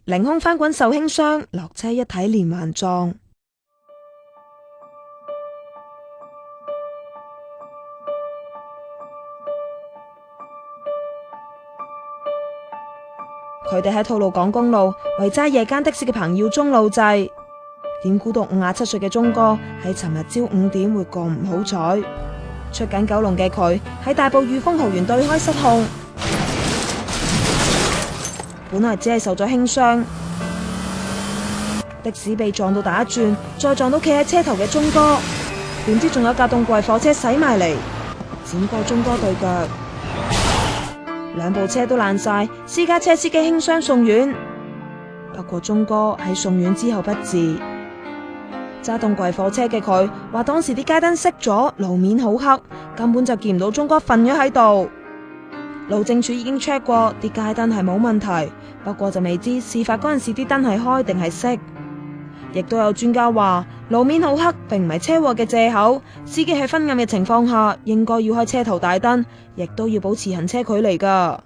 凌空翻滾受輕傷，落車一體連環撞。佢哋喺吐露港公路為揸夜間的士嘅彭耀宗路滯，點估到57歲嘅宗哥喺尋日朝5點會咁唔好彩。出緊九龍嘅佢喺大埔裕豐豪園對開失控，本來只係受咗輕傷，的士被撞到打轉，再撞到企喺車頭嘅宗哥，點知仲有架凍櫃貨車駛埋嚟，剪過宗哥對腳。兩部車都爛晒，私家車司機輕傷送院，不過宗哥喺送院之後不治。揸凍櫃貨車嘅佢話，當時啲街燈熄咗，路面好黑，根本就見唔到宗哥瞓咗喺度。路政署已經 check 過，啲街燈係冇問題，不過就未知事發嗰陣時啲燈係開定係熄。亦都有專家話，路面好黑並唔係車禍嘅借口，司機喺昏暗嘅情況下應該要開車頭大燈，亦都要保持行車距離㗎。